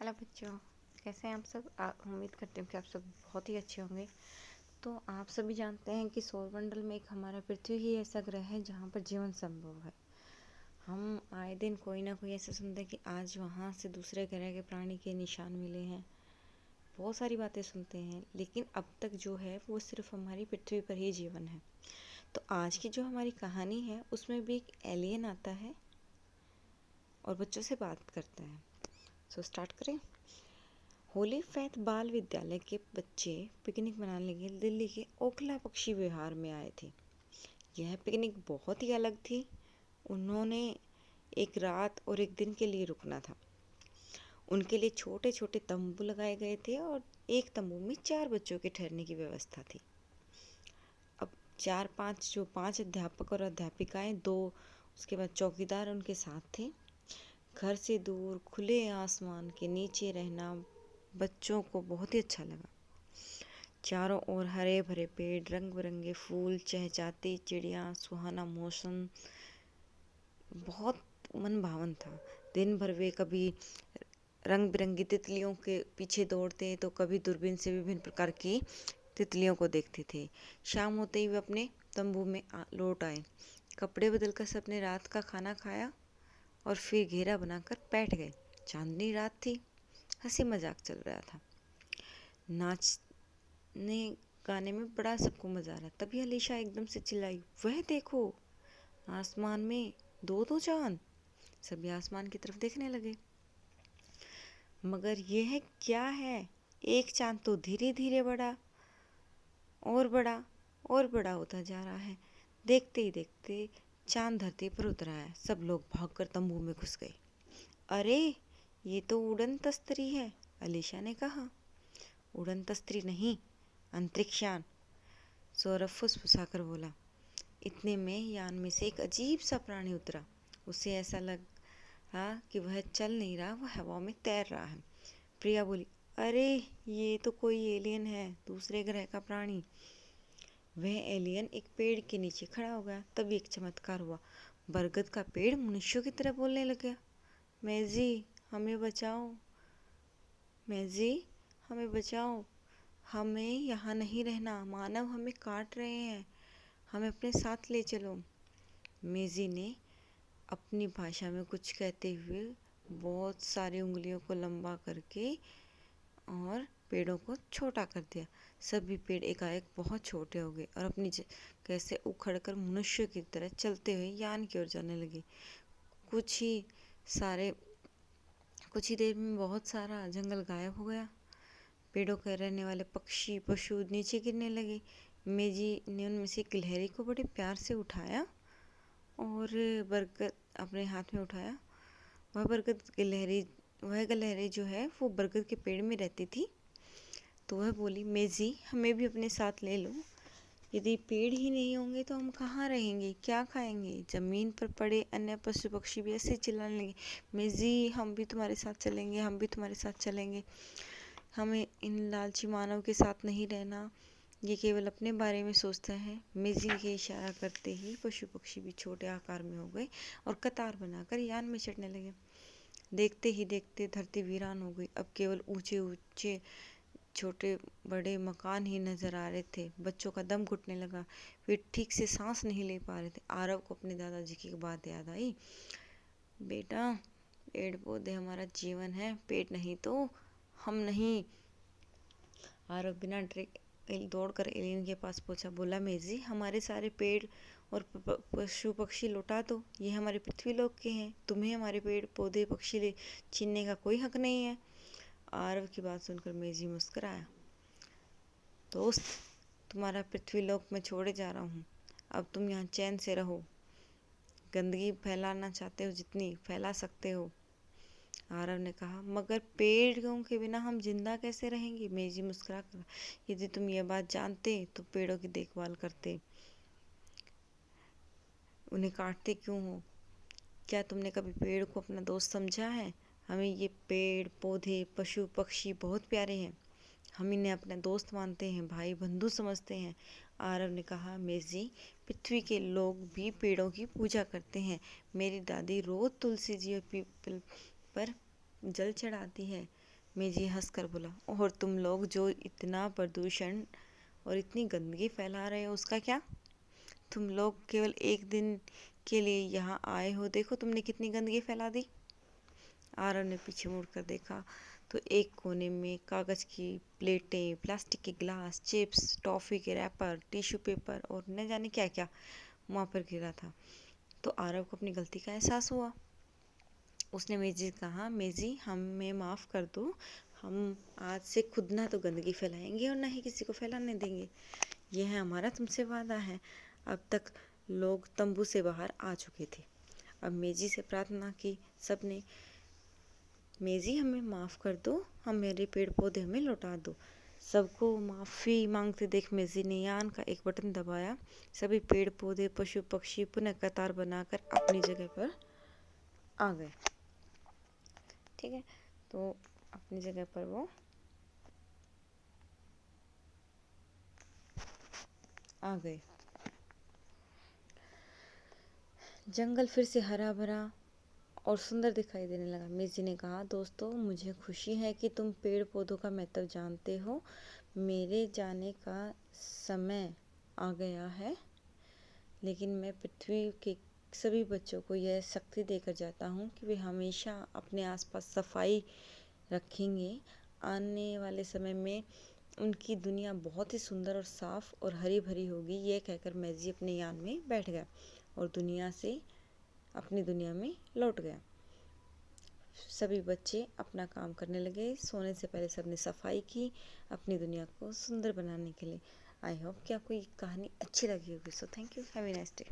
Hello बच्चों, कैसे हैं आप सब। उम्मीद करती हूँ कि आप सब बहुत ही अच्छे होंगे। तो आप सभी जानते हैं कि सौरमंडल में एक हमारा पृथ्वी ही ऐसा ग्रह है जहाँ पर जीवन संभव है। हम आए दिन कोई ना कोई ऐसा सुनते हैं कि आज वहाँ से दूसरे ग्रह के प्राणी के निशान मिले हैं। बहुत सारी बातें सुनते हैं, लेकिन अब तक जो है वो सिर्फ हमारी पृथ्वी पर ही जीवन है। तो आज की जो हमारी कहानी है उसमें भी एक एलियन आता है और बच्चों से बात करता है। सो स्टार्ट करें। होली फैथ बाल विद्यालय के बच्चे पिकनिक मनाने के लिए दिल्ली के ओखला पक्षी विहार में आए थे। यह पिकनिक बहुत ही अलग थी। उन्होंने एक रात और एक दिन के लिए रुकना था। उनके लिए छोटे छोटे तंबू लगाए गए थे और एक तंबू में 4 बच्चों के ठहरने की व्यवस्था थी। अब 5 अध्यापक और अध्यापिकाएं, 2 उसके बाद चौकीदार उनके साथ थे। घर से दूर खुले आसमान के नीचे रहना बच्चों को बहुत ही अच्छा लगा। चारों ओर हरे भरे पेड़, रंग बिरंगे फूल, चहचहाती चिड़िया, सुहाना मौसम बहुत मन भावन था। दिन भर वे कभी रंग बिरंगी तितलियों के पीछे दौड़ते तो कभी दूरबीन से विभिन्न प्रकार की तितलियों को देखते थे। शाम होते ही वे अपने तंबू में लौट आए। कपड़े बदलकर सबने रात का खाना खाया और फिर घेरा बनाकर बैठ गए। चांदनी रात थी, हंसी मजाक चल रहा था। नाचने गाने में बड़ा सबको मजा आ रहा। तभी अलीशा एकदम से चिल्लाई, वह देखो, आसमान में 2 चांद। सभी आसमान की तरफ देखने लगे। मगर यह क्या है? एक चांद तो धीरे धीरे बड़ा होता जा रहा है। देखते ही देखते चांद धरती पर उतर आया। सब लोग भागकर तंबू में घुस गए। अरे, ये तो उड़न तस्तरी है, अलीशा ने कहा। उड़न तस्तरी नहीं, अंतरिक्षयान, सौरभ फुसफुसाकर बोला। इतने में यान में से एक अजीब सा प्राणी उतरा। उसे ऐसा लगा कि वह चल नहीं रहा, वह हवा में तैर रहा है। प्रिया बोली, अरे ये तो कोई एलियन है, दूसरे ग्रह का प्राणी। वह एलियन एक पेड़ के नीचे खड़ा हो गया। तभी एक चमत्कार हुआ। बरगद का पेड़ मनुष्यों की तरह बोलने लगा। मैजी, हमें बचाओ, मैजी, हमें बचाओ, हमें यहाँ नहीं रहना, मानव हमें काट रहे हैं, हमें अपने साथ ले चलो। मैजी ने अपनी भाषा में कुछ कहते हुए बहुत सारी उंगलियों को लंबा करके और पेड़ों को छोटा कर दिया। सभी पेड़ एकाएक बहुत छोटे हो गए और अपनी जगह से उखड़कर मनुष्य की तरह चलते हुए यान की ओर जाने लगे। कुछ ही देर में बहुत सारा जंगल गायब हो गया। पेड़ों के रहने वाले पक्षी पशु नीचे गिरने लगे। मेजी ने उनमें से गिलहरी को बड़े प्यार से उठाया और बरगद अपने हाथ में उठाया। वह गिलहरी जो है वो बरगद के पेड़ में रहती थी। तो वह बोली, मेजी, हमें भी अपने साथ ले लो। यदि पेड़ ही नहीं होंगे तो हम कहाँ रहेंगे, क्या खाएंगे? जमीन पर पड़े अन्य पशु पक्षी भी ऐसे चिल्लाने लगे, मेजी, हम भी तुम्हारे साथ चलेंगे, हम भी तुम्हारे साथ चलेंगे, हमें इन लालची मानव के साथ नहीं रहना, ये केवल अपने बारे में सोचता है। मेजी के इशारा करते ही पशु पक्षी भी छोटे आकार में हो गए और कतार बनाकर यान में चढ़ने लगे। देखते ही देखते धरती वीरान हो गई। अब केवल ऊंचे ऊंचे छोटे बड़े मकान ही नजर आ रहे थे। बच्चों का दम घुटने लगा। वे ठीक से सांस नहीं ले पा रहे थे। आरव को अपने दादाजी की बात याद आई। बेटा, पेड़ पौधे हमारा जीवन है, पेड़ नहीं तो हम नहीं। आरव बिना डरे दौड़कर एलियन के पास पहुंचा। बोला, मेजी, हमारे सारे पेड़ और पशु पक्षी लौटा दो। ये हमारे पृथ्वी लोक के हैं। तुम्हें हमारे पेड़ पौधे पक्षी छीनने का कोई हक नहीं है। आरव की बात सुनकर मेजी मुस्कुराया। दोस्त, तुम्हारा पृथ्वी लोक मैं छोड़े जा रहा हूँ। अब तुम यहाँ चैन से रहो। गंदगी फैलाना चाहते हो जितनी फैला सकते हो। आरव ने कहा, मगर पेड़ों के बिना हम जिंदा कैसे रहेंगे? मेजी मुस्कुरा कर, यदि तुम ये बात जानते तो पेड़ों की देखभाल करते, उन्हें काटते क्यों हो? क्या तुमने कभी पेड़ को अपना दोस्त समझा है? हमें ये पेड़ पौधे पशु पक्षी बहुत प्यारे हैं। हम इन्हें अपना दोस्त मानते हैं, भाई बंधु समझते हैं। आरव ने कहा, मेजी, पृथ्वी के लोग भी पेड़ों की पूजा करते हैं। मेरी दादी रोज तुलसी जी और पीपल पर जल चढ़ाती है। मेजी हंसकर बोला, और तुम लोग जो इतना प्रदूषण और इतनी गंदगी फैला रहे हो उसका क्या? तुम लोग केवल एक दिन के लिए यहाँ आए हो, देखो तुमने कितनी गंदगी फैला दी। आरव ने पीछे मुड़कर देखा तो एक कोने में कागज की प्लेटें, प्लास्टिक के गिलास, चिप्स, टॉफी के रैपर, टिश्यू पेपर और न जाने क्या क्या वहाँ पर गिरा था। तो आरव को अपनी गलती का एहसास हुआ। उसने मेजी से कहा, मेजी हमें माफ़ कर दो, हम आज से खुद ना तो गंदगी फैलाएंगे और ना ही किसी को फैलाने देंगे। यह है हमारा तुमसे वादा है। अब तक लोग तंबू से बाहर आ चुके थे। अब मेजी से प्रार्थना की सबने, मेजी हमें माफ़ कर दो, हमारे पेड़ पौधे हमें लौटा दो। सबको माफ़ी मांगते देख मेजी ने यान का एक बटन दबाया। सभी पेड़ पौधे, पशु पक्षी पुनः कतार बनाकर अपनी जगह पर आ गए। ठीक है, तो अपनी जगह पर वो आ गए। जंगल फिर से हरा भरा और सुंदर दिखाई देने लगा। मेजी ने कहा, दोस्तों मुझे खुशी है कि तुम पेड़ पौधों का महत्व जानते हो। मेरे जाने का समय आ गया है, लेकिन मैं पृथ्वी के सभी बच्चों को यह शक्ति देकर जाता हूँ कि वे हमेशा अपने आसपास सफाई रखेंगे। आने वाले समय में उनकी दुनिया बहुत ही सुंदर और साफ और हरी भरी होगी। यह कहकर मेजी अपने यान में बैठ गया और दुनिया से अपनी दुनिया में लौट गया। सभी बच्चे अपना काम करने लगे। सोने से पहले सबने सफाई की अपनी दुनिया को सुंदर बनाने के लिए। आई होप कि आपको ये कहानी अच्छी लगी होगी। So thank you, have a nice day.